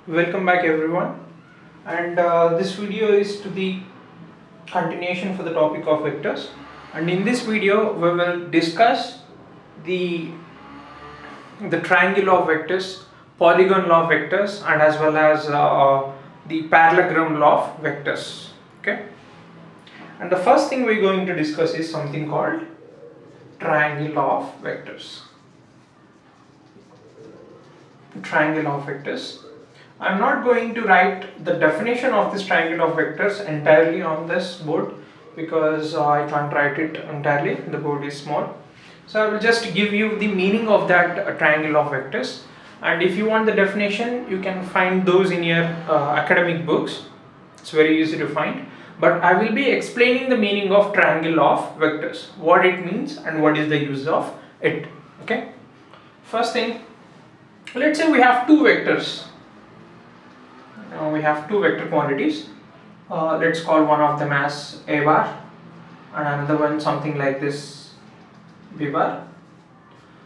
Welcome back everyone, and this video is to the continuation for the topic of vectors, and in this video we will discuss the triangle of vectors, polygon law of vectors, and as well as the parallelogram law of vectors. Okay, and the first thing we're going to discuss is something called triangle law of vectors. Triangle law of vectors. I'm not going to write the definition of this triangle of vectors entirely on this board because I can't write it entirely, the board is small. So I will just give you the meaning of that triangle of vectors, and if you want the definition you can find those in your academic books. It's very easy to find, but I will be explaining the meaning of triangle of vectors, what it means and what is the use of it. Okay, first thing, let's say we have two vectors. We have two vector quantities. Let's call one of them as a bar and another one something like this, b bar.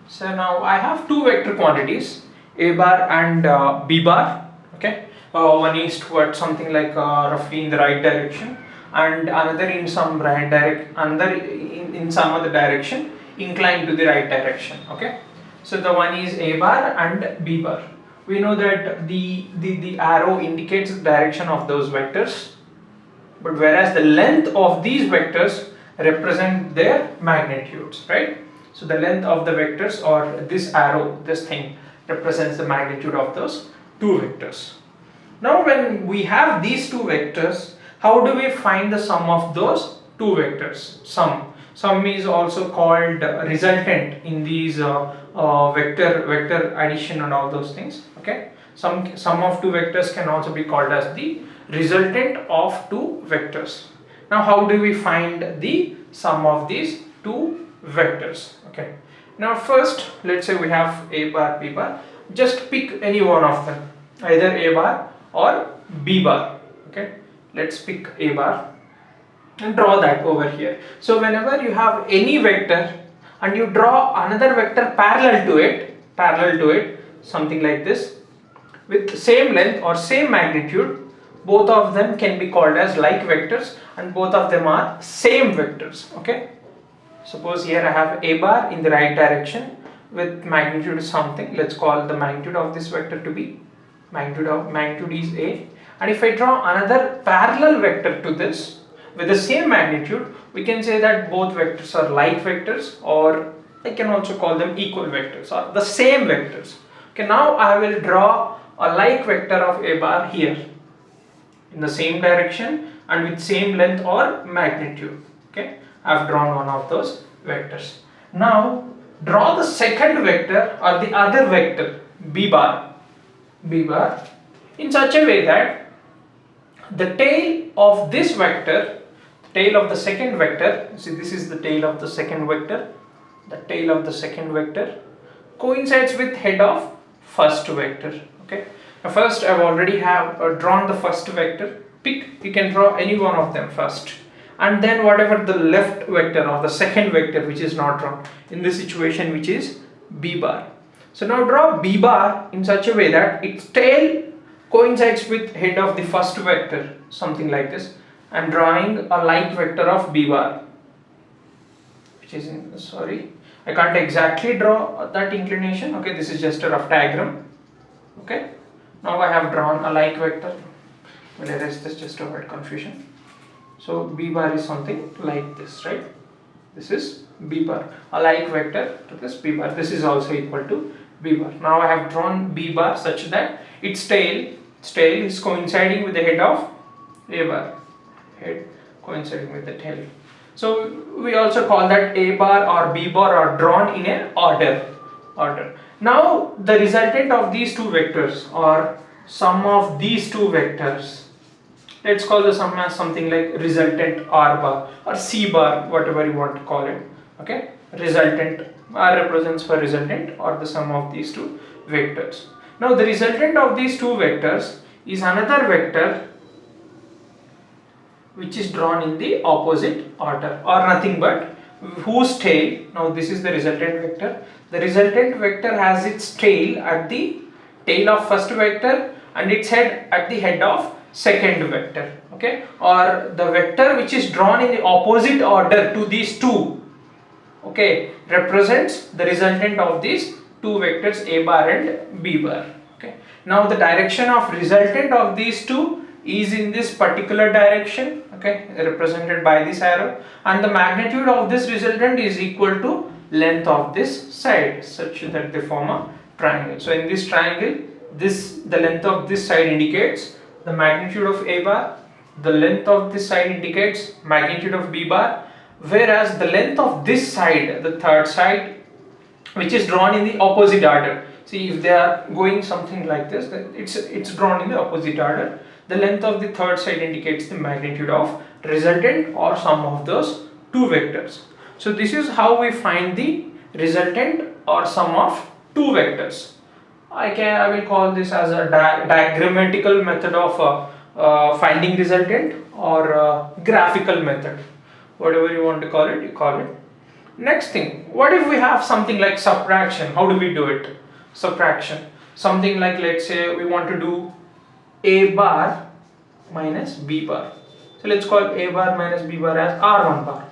So now I have two vector quantities, a bar and b bar. Okay, one is towards something like roughly in the right direction, and another in some right direct, another in some other direction, inclined to the right direction. Okay, so the one is a bar and b bar. We know that the arrow indicates the direction of those vectors, but whereas the length of these vectors represent their magnitudes, right? So the length of the vectors, or this arrow, this thing, represents the magnitude of those two vectors. Now when we have these two vectors, how do we find the sum of those two vectors? Sum is also called resultant in these vector addition and all those things. Okay, sum of two vectors can also be called as the resultant of two vectors. Now how do we find the sum of these two vectors? Okay, now first let's say we have a bar, b bar. Just pick any one of them, either a bar or b bar. Okay, let's pick a bar and draw that over here. So whenever you have any vector and you draw another vector parallel to it, something like this, with same length or same magnitude, both of them can be called as like vectors and both of them are same vectors. Okay, suppose here I have a bar in the right direction with magnitude something. Let's call the magnitude of this vector to be magnitude is a, and if I draw another parallel vector to this with the same magnitude, we can say that both vectors are like vectors, or I can also call them equal vectors or the same vectors. Okay, now I will draw a like vector of a bar here in the same direction and with same length or magnitude. Okay, I have drawn one of those vectors. Now draw the second vector or the other vector b bar in such a way that the tail of this vector, tail of the second vector, see this is the tail of the second vector, the tail of the second vector coincides with head of first vector. Okay, now first I've already drawn the first vector. You can draw any one of them first, and then whatever the left vector or the second vector which is not drawn in this situation, which is b bar. So now draw b bar in such a way that its tail coincides with head of the first vector, something like this. I'm drawing a like vector of b bar, which is I can't exactly draw that inclination. Okay, this is just a rough diagram. Okay, now I have drawn a like vector. We'll erase this just to avoid confusion. So b bar is something like this, right? This is b bar, a like vector to this b bar. This is also equal to b bar. Now I have drawn b bar such that its tail is coinciding with the head of a bar, head coinciding with the tail. So we also call that a bar or b bar are drawn in an order. Now the resultant of these two vectors, or sum of these two vectors, let's call the sum as something like resultant r bar or c bar, whatever you want to call it. Okay, resultant, r represents for resultant or the sum of these two vectors. Now the resultant of these two vectors is another vector which is drawn in the opposite order, or nothing but whose tail, now this is the resultant vector. The resultant vector has its tail at the tail of first vector and its head at the head of second vector, okay, or the vector which is drawn in the opposite order to these two, okay, represents the resultant of these two vectors a bar and b bar. Okay, now the direction of resultant of these two is in this particular direction, okay, represented by this arrow, and the magnitude of this resultant is equal to length of this side, such that they form a triangle. So in this triangle, the length of this side indicates the magnitude of a bar, the length of this side indicates magnitude of b bar, whereas the length of this side, the third side, which is drawn in the opposite order. See, if they are going something like this, then it's drawn in the opposite order. The length of the third side indicates the magnitude of resultant or sum of those two vectors. So this is how we find the resultant or sum of two vectors. I will call this as a diagrammatical method of finding resultant, or graphical method, whatever you want to call it, you call it. Next thing, what if we have something like subtraction? How do we do it? Subtraction, something like, let's say we want to do a bar minus b bar. So let's call a bar minus b bar as r1 bar.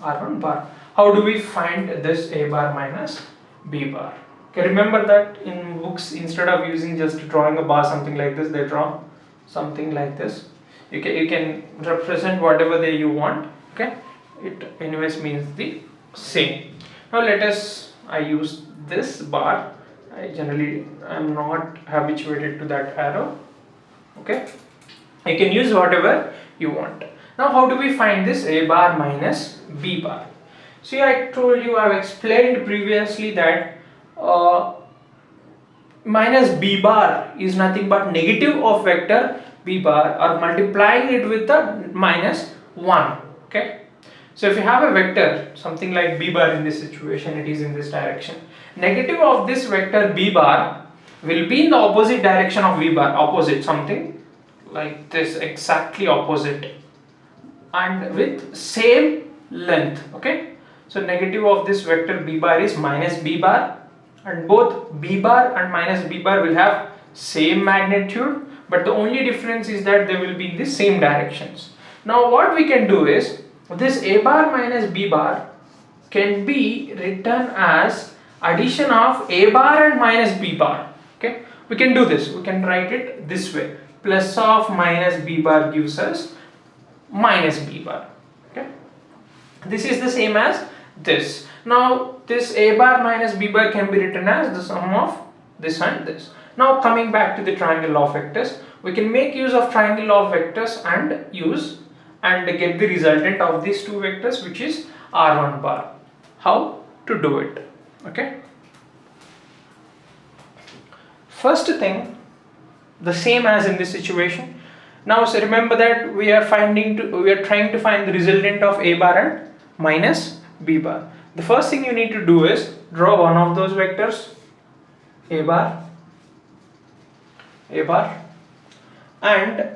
R1 bar. How do we find this a bar minus b bar? Okay, remember that in books, instead of using just drawing a bar something like this, they draw something like this. You can represent whatever you want. Okay, it anyways means the same. Now I use this bar. I'm not habituated to that arrow. Okay, you can use whatever you want. Now how do we find this a bar minus b bar? See, I told you, I've explained previously that minus b bar is nothing but negative of vector b bar, or multiplying it with the minus 1. Okay, so if you have a vector something like b bar, in this situation it is in this direction, negative of this vector b bar will be in the opposite direction of v bar, opposite, something like this, exactly opposite, and with same length. Okay, so negative of this vector b bar is minus b bar, and both b bar and minus b bar will have same magnitude, but the only difference is that they will be in the same directions. Now what we can do is, this a bar minus b bar can be written as addition of a bar and minus b bar. Okay, we can do this, we can write it this way, plus of minus b bar gives us minus b bar. Okay, this is the same as this. Now this a bar minus b bar can be written as the sum of this and this. Now coming back to the triangle law of vectors, we can make use of triangle law of vectors and get the resultant of these two vectors, which is r1 bar. How to do it? Okay, first thing, the same as in this situation. Now so remember that we are trying to find the resultant of a bar and minus b bar. The first thing you need to do is draw one of those vectors, a bar, and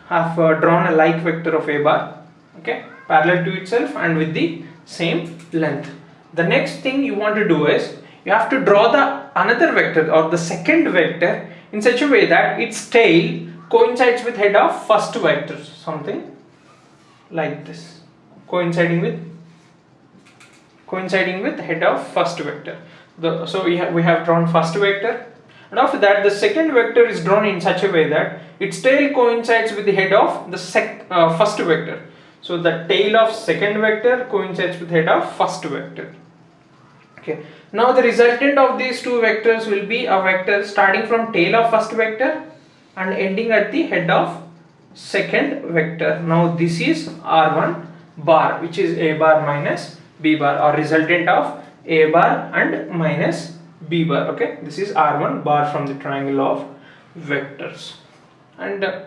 have drawn a like vector of a bar, okay, parallel to itself and with the same length. The next thing you want to do is, you have to draw the another vector or the second vector in such a way that its tail coincides with head of first vector, something like this, coinciding with head of first vector. So we have drawn first vector, and after that the second vector is drawn in such a way that its tail coincides with the head of the first vector. So the tail of second vector coincides with head of first vector. Okay, now the resultant of these two vectors will be a vector starting from tail of first vector and ending at the head of second vector. Now this is r1 bar, which is a bar minus b bar, or resultant of a bar and minus b bar. Okay, this is r1 bar from the triangle of vectors. And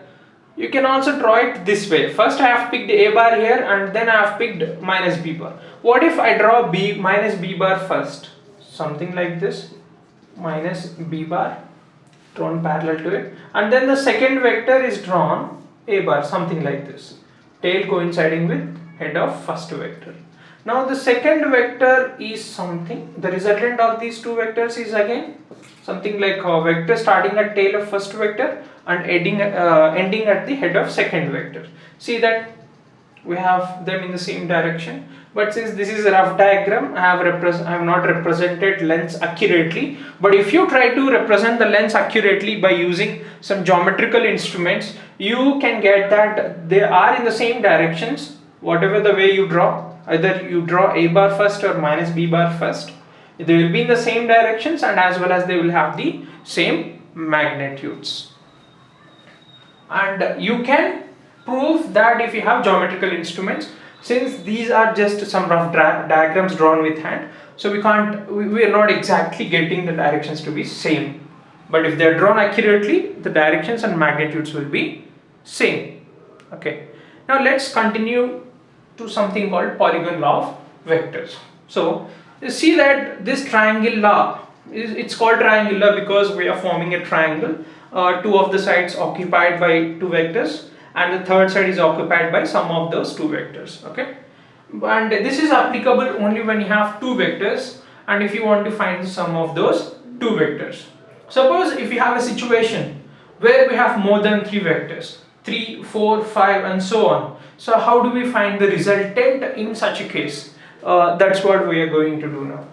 you can also draw it this way. First I have picked a bar here, and then I have picked minus b bar. What if I draw minus b bar first? Something like this, minus b bar drawn parallel to it, and then the second vector is drawn a bar, something like this, tail coinciding with head of first vector. Now the second vector is something, the resultant of these two vectors is again something like a vector starting at tail of first vector and ending at the head of second vector. See that we have them in the same direction, but since this is a rough diagram, I have not represented lengths accurately. But if you try to represent the lengths accurately by using some geometrical instruments, you can get that they are in the same directions whatever the way you draw. Either you draw a bar first or minus b bar first, they will be in the same directions, and as well as they will have the same magnitudes. And you can prove that if you have geometrical instruments, since these are just some rough diagrams drawn with hand, so we are not exactly getting the directions to be same, but if they are drawn accurately, the directions and magnitudes will be same. Okay, now let's continue to something called polygon law of vectors. So you see that this triangle law it's called triangular because we are forming a triangle, two of the sides occupied by two vectors and the third side is occupied by some of those two vectors. Okay, and this is applicable only when you have two vectors and if you want to find the sum of those two vectors. Suppose if you have a situation where we have more than three vectors, 3, 4, 5 and so on. So how do we find the resultant in such a case? That's what we are going to do now.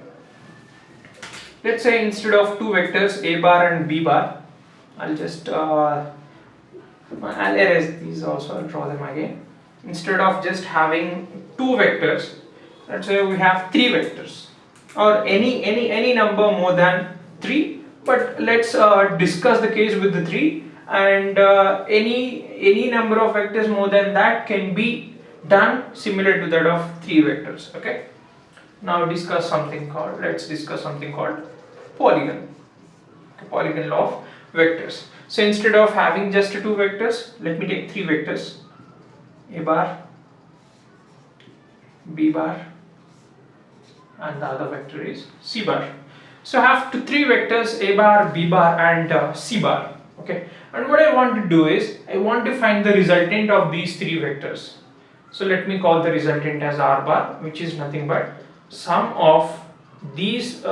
Let's say instead of two vectors a bar and b bar, I'll just I'll erase these also, I'll draw them again. Instead of just having two vectors, let's say we have three vectors or any number more than 3, but let's discuss the case with the 3, and any number of vectors more than that can be done similar to that of 3 vectors. Okay, now let's discuss something called polygon. Okay, polygon law of vectors. So instead of having just 2 vectors, let me take 3 vectors, a bar, b bar, and the other vector is c bar. So I have 3 vectors, a bar, b bar and c bar. Okay, and what I want to do is I want to find the resultant of these 3 vectors. So let me call the resultant as r bar, which is nothing but sum of these 3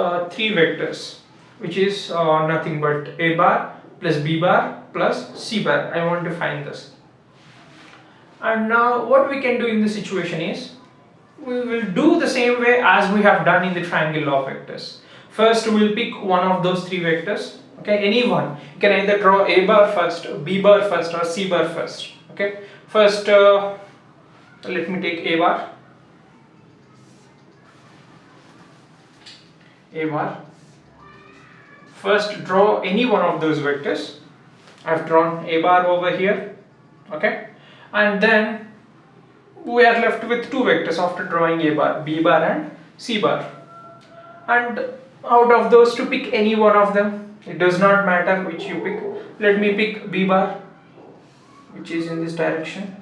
vectors, which is nothing but a bar plus b bar plus c bar. I want to find this. And now what we can do in this situation is we will do the same way as we have done in the triangle law of vectors. First we will pick one of those 3 vectors. Okay, any one. You can either draw a bar first, b bar first or c bar first. Okay, first let me take a bar. First draw any one of those vectors. I have drawn a bar over here. Okay, and then we are left with 2 vectors after drawing a bar, b bar and c bar. And out of those to pick any one of them. It does not matter which you pick. Let me pick b bar, which is in this direction.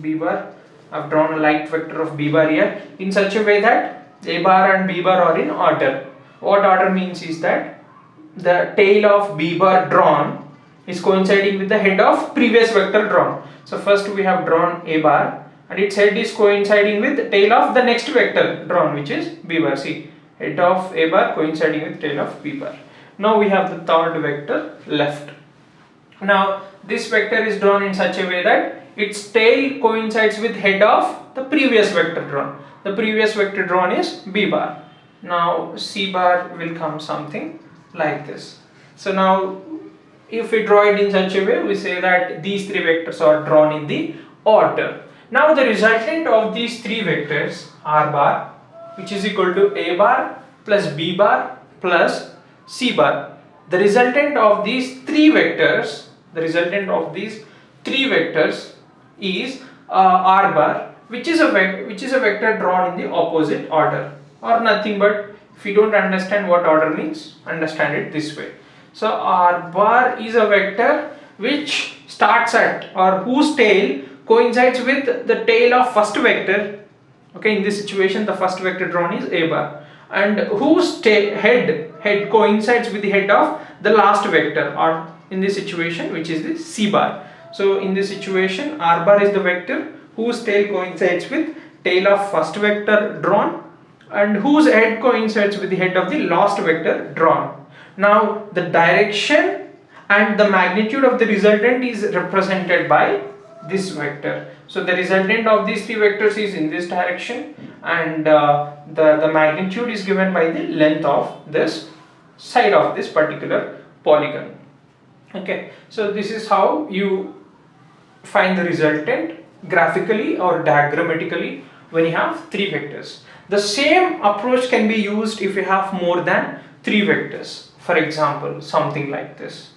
B bar. I've drawn a light vector of b bar here in such a way that a bar and b bar are in order. What order means is that the tail of b bar drawn is coinciding with the head of previous vector drawn. So first we have drawn a bar and its head is coinciding with the tail of the next vector drawn, which is b bar. See, head of a bar coinciding with tail of b bar. Now we have the third vector left. Now this vector is drawn in such a way that its tail coincides with head of the previous vector drawn. The previous vector drawn is b bar. Now c bar will come something like this. So now if we draw it in such a way, we say that these 3 vectors are drawn in the order. Now the resultant of these 3 vectors r bar, which is equal to a bar plus b bar plus c bar. The resultant of these 3 vectors, is r bar, which is a vector drawn in the opposite order, or nothing but, if you don't understand what order means, understand it this way. So r bar is a vector which starts at, or whose tail coincides with the tail of first vector. Okay, in this situation the first vector drawn is a bar, and whose head coincides with the head of the last vector, or in this situation which is the c bar. So in this situation r bar is the vector whose tail coincides with tail of first vector drawn and whose head coincides with the head of the last vector drawn. Now the direction and the magnitude of the resultant is represented by this vector. So the resultant of these three vectors is in this direction, and the magnitude is given by the length of this side of this particular polygon. Okay, so this is how you find the resultant graphically or diagrammatically when you have three vectors. The same approach can be used if you have more than three vectors. For example, something like this.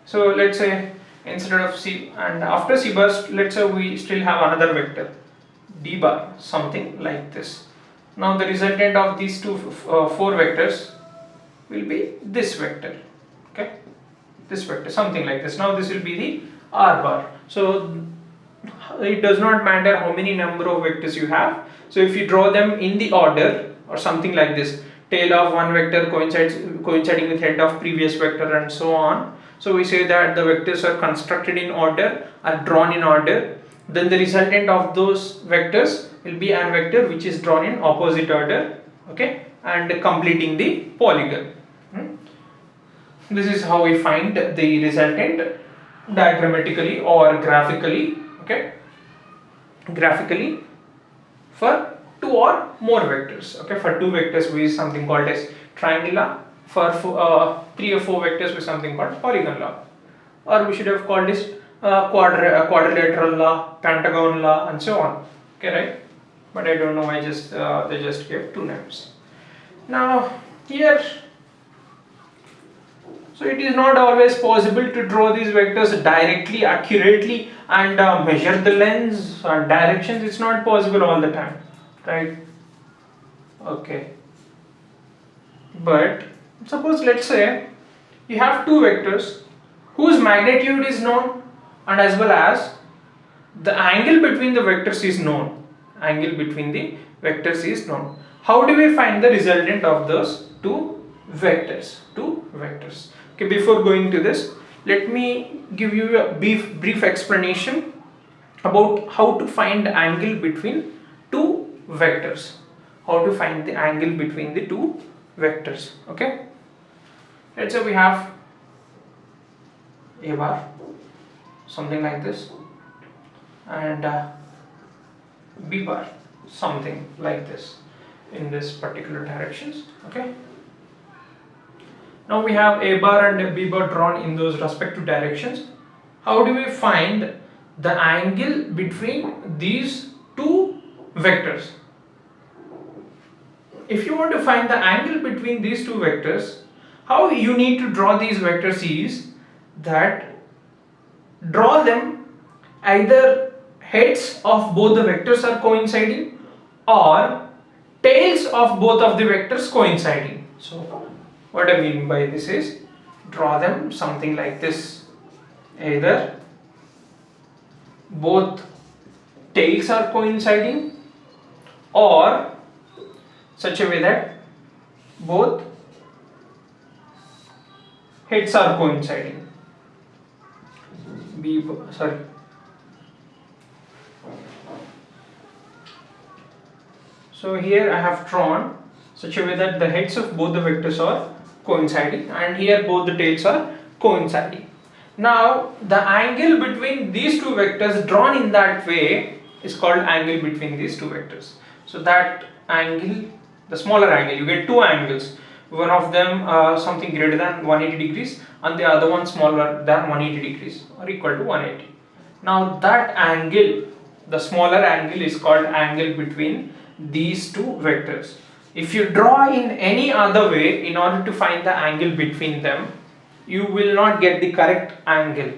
So let's say instead of C, and after C bar, let's say we still have another vector D bar, something like this. Now the resultant of these four vectors will be this vector. Okay, this vector, something like this. Now this will be the R bar. So it does not matter how many number of vectors you have. So if you draw them in the order or something like this, tail of one vector coinciding with head of previous vector and so on. So we say that the vectors are constructed in order, are drawn in order. Then the resultant of those vectors will be an vector which is drawn in opposite order. Okay, and completing the polygon. This is how we find the resultant diagrammatically or graphically. Okay, graphically for two or more vectors. Okay, for two vectors we use something called as triangle law. For three or four vectors we use something called polygon law, or we should have called this quadrilateral law, pentagon law, and so on. Okay, right? But I don't know why they just gave two names. Now here, so it is not always possible to draw these vectors directly, accurately, and measure the lengths and directions. It's not possible all the time, right? Okay. But suppose, let's say you have two vectors whose magnitude is known, and as well as the angle between the vectors is known. Angle between the vectors is known. How do we find the resultant of those two vectors? Okay, before going to this, let me give you a brief explanation about how to find the angle between two vectors. How to find the angle between the two vectors. Okay, let's say we have A bar, something like this, and B bar, something like this, in this particular directions. Okay, now we have A bar and B bar drawn in those respective directions. How do we find the angle between these two vectors? If you want to find the angle between these two vectors, how you need to draw these vectors is that draw them either heads of both the vectors are coinciding or tails of both of the vectors coinciding. So what I mean by this is, draw them something like this. Either both tails are coinciding or such a way that both heads are coinciding. So here I have drawn such a way that the heads of both the vectors are coinciding, and here both the tails are coinciding. Now the angle between these two vectors drawn in that way is called angle between these two vectors. So that angle, the smaller angle, you get two angles, one of them something greater than 180 degrees and the other one smaller than 180 degrees or equal to 180. Now that angle, the smaller angle, is called angle between these two vectors. If you draw in any other way in order to find the angle between them, you will not get the correct angle.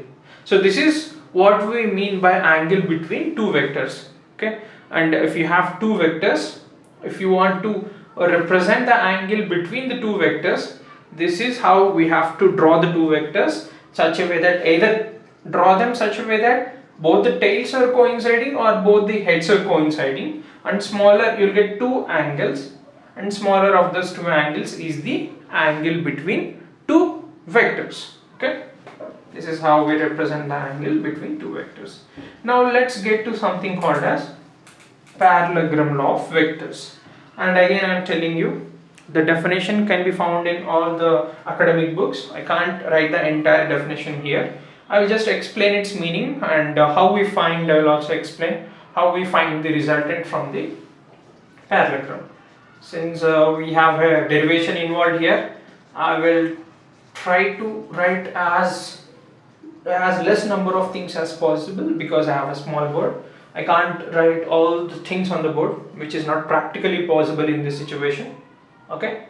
So this is what we mean by angle between two vectors. Okay, and if you have two vectors, if you want to represent the angle between the two vectors, this is how we have to draw the two vectors, such a way that either draw them such a way that both the tails are coinciding or both the heads are coinciding, and smaller you'll get two angles, and smaller of those two angles is the angle between two vectors. Okay, this is how we represent the angle between two vectors. Now let's get to something called as parallelogram law of vectors. And again I am telling you, the definition can be found in all the academic books. I can't write the entire definition here. I will just explain its meaning and how we find. I will also explain how we find the resultant from the parallelogram. Since we have a derivation involved here, I will try to write as less number of things as possible because I have a small board. I can't write all the things on the board, which is not practically possible in this situation. Okay,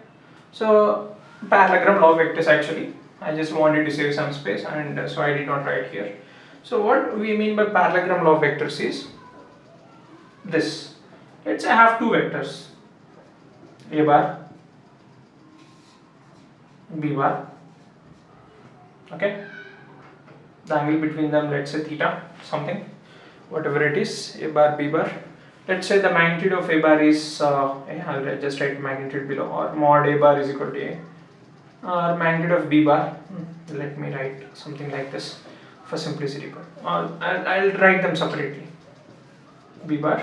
so parallelogram law of vectors, actually I just wanted to save some space, and so I did not write here. So what we mean by parallelogram law of vectors is this. Let's say I have two vectors, a bar, b bar. Okay, the angle between them, let's say theta something, whatever it is, a bar, b bar. Let's say the magnitude of a bar is I'll just write magnitude below, or mod a bar is equal to a, or magnitude of b bar, let me write something like this for simplicity, I'll write them separately. B bar,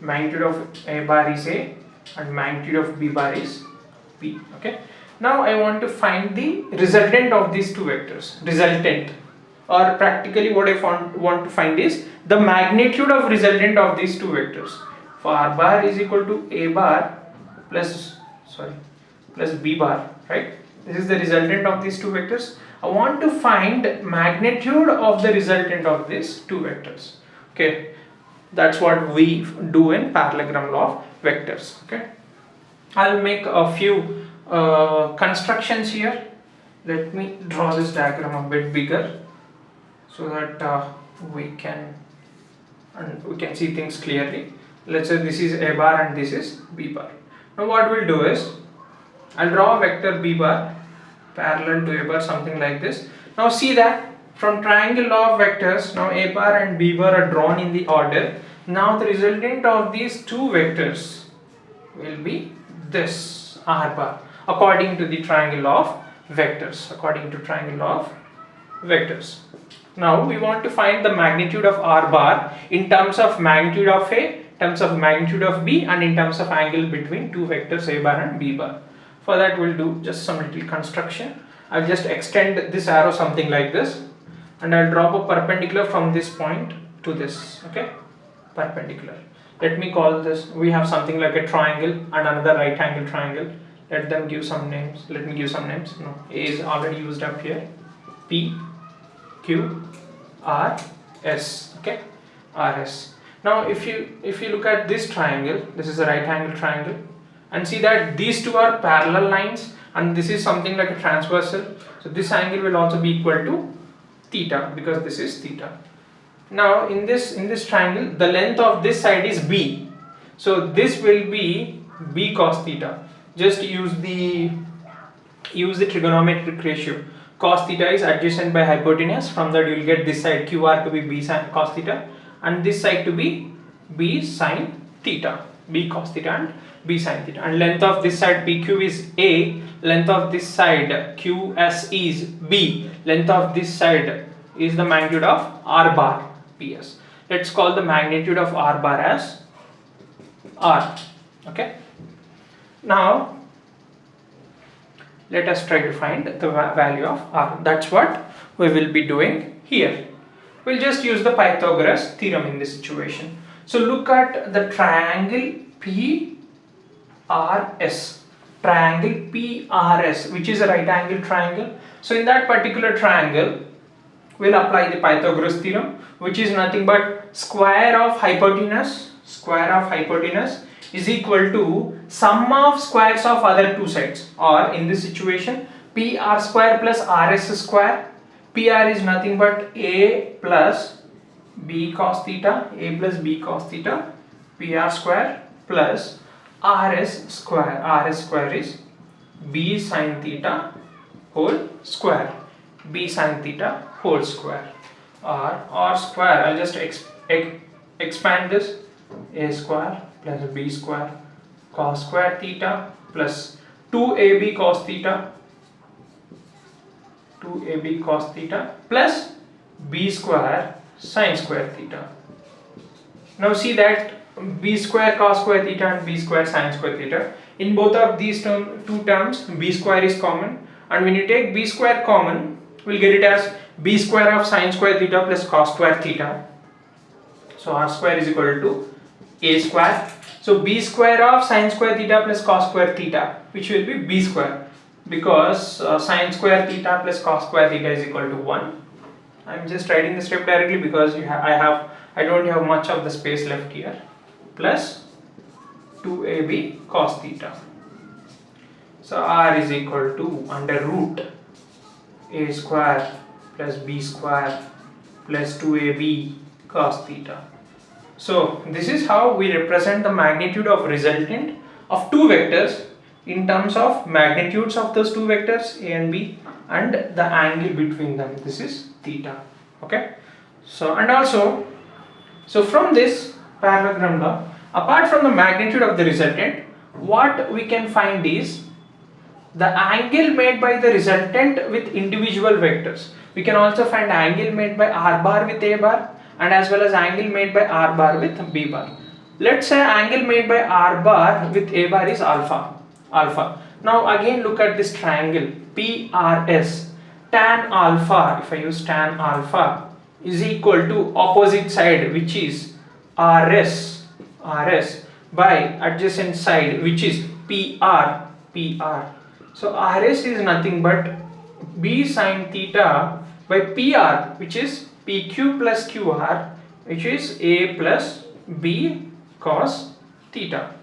magnitude of a bar is a and magnitude of b bar is b. Okay, now I want to find the resultant of these two vectors. Resultant, or practically what I want to find is the magnitude of resultant of these two vectors. For r bar is equal to a bar plus b bar, right? This is the resultant of these two vectors. I want to find magnitude of the resultant of these two vectors. Okay, that's what we do in parallelogram law of vectors. Okay, I'll make a few constructions here. Let me draw this diagram a bit bigger so that we can see things clearly. Let's say this is a bar and this is b bar. Now what we'll do is, I'll draw a vector b bar parallel to a bar, something like this. Now see that from triangle law of vectors, now a bar and b bar are drawn in the order. Now the resultant of these two vectors will be this r bar, according to the triangle law of vectors. According to triangle law of vectors. Now we want to find the magnitude of r bar in terms of magnitude of a, terms of magnitude of b, and in terms of angle between two vectors a bar and b bar. For that we'll do just some little construction. I'll just extend this arrow something like this, and I'll drop a perpendicular from this point to this. Okay, perpendicular. Let me call this, we have something like a triangle and another right angle triangle. Let them give some names. Let me give some names. No, a is already used up here. P, Q, R, S. Okay, R, S. Now if you look at this triangle, this is a right angle triangle, and see that these two are parallel lines, and this is something like a transversal. So this angle will also be equal to theta, because this is theta. Now in this triangle, the length of this side is b, so this will be b cos theta. Just use the trigonometric ratio. Cos theta is adjacent by hypotenuse. From that you will get this side QR to be b sin cos theta, and this side to be b sin theta, b cos theta and b sin theta. And length of this side PQ is a, length of this side QS is b, length of this side is the magnitude of r bar PS. Let's call the magnitude of r bar as r. Okay, now let us try to find the value of r. That's what we will be doing here. We'll just use the Pythagoras theorem in this situation. So look at the triangle PRS, triangle PRS, which is a right angle triangle. So in that particular triangle, we'll apply the Pythagoras theorem, which is nothing but square of hypotenuse is equal to sum of squares of other two sides, or in this situation PR square plus RS square. PR is nothing but a plus b cos theta, a plus b cos theta, PR square plus RS square. RS square is b sin theta whole square, b sin theta whole square, or r square. I'll just expand this, a square plus b square cos square theta plus 2ab cos theta, 2ab cos theta plus b square sin square theta. Now see that b square cos square theta and b square sin square theta. In both of these two terms, b square is common, and when you take b square common, we'll get it as b square of sin square theta plus cos square theta. So r square is equal to a square. So b square of sin square theta plus cos square theta, which will be b square, because sin square theta plus cos square theta is equal to 1. I'm just writing the step directly because I don't have much of the space left here, plus 2ab cos theta. So r is equal to under root a square plus b square plus 2ab cos theta. So this is how we represent the magnitude of resultant of two vectors in terms of magnitudes of those two vectors a and b and the angle between them. This is theta. Okay. So and also, so from this parallelogram law, apart from the magnitude of the resultant, what we can find is the angle made by the resultant with individual vectors. We can also find angle made by r bar with a bar and as well as angle made by r bar with b bar. Let's say angle made by r bar with a bar is alpha. Now again look at this triangle PRS. Tan alpha, if I use tan alpha, is equal to opposite side, which is RS by adjacent side, which is PR. So RS is nothing but b sin theta by PR, which is PQ plus QR, which is a plus b cos theta.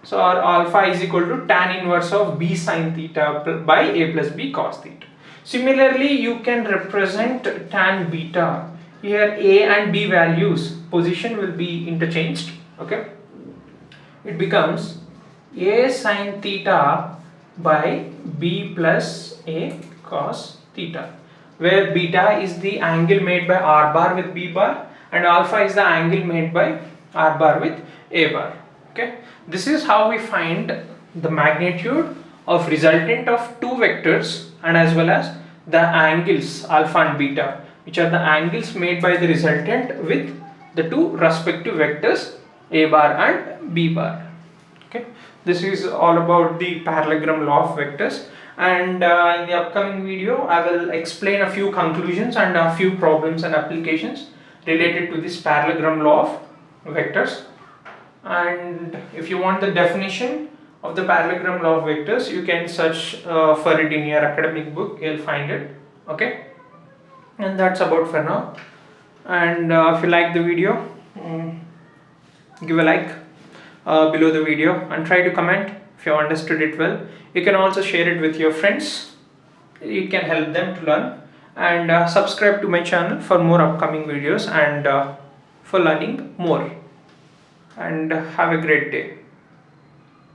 So our alpha is equal to tan inverse of b sin theta by a plus b cos theta. Similarly, you can represent tan beta. Here a and b values position will be interchanged. Okay, it becomes a sin theta by b plus a cos theta, where beta is the angle made by r bar with b bar and alpha is the angle made by r bar with a bar. Okay, this is how we find the magnitude of resultant of two vectors and as well as the angles alpha and beta, which are the angles made by the resultant with the two respective vectors a bar and b bar. Okay, this is all about the parallelogram law of vectors, and in the upcoming video I will explain a few conclusions and a few problems and applications related to this parallelogram law of vectors. And if you want the definition of the parallelogram law of vectors, you can search for it in your academic book, you'll find it. Okay, and that's about for now. And if you like the video, give a like below the video and try to comment if you understood it well. You can also share it with your friends, it can help them to learn, and subscribe to my channel for more upcoming videos and for learning more. And have a great day.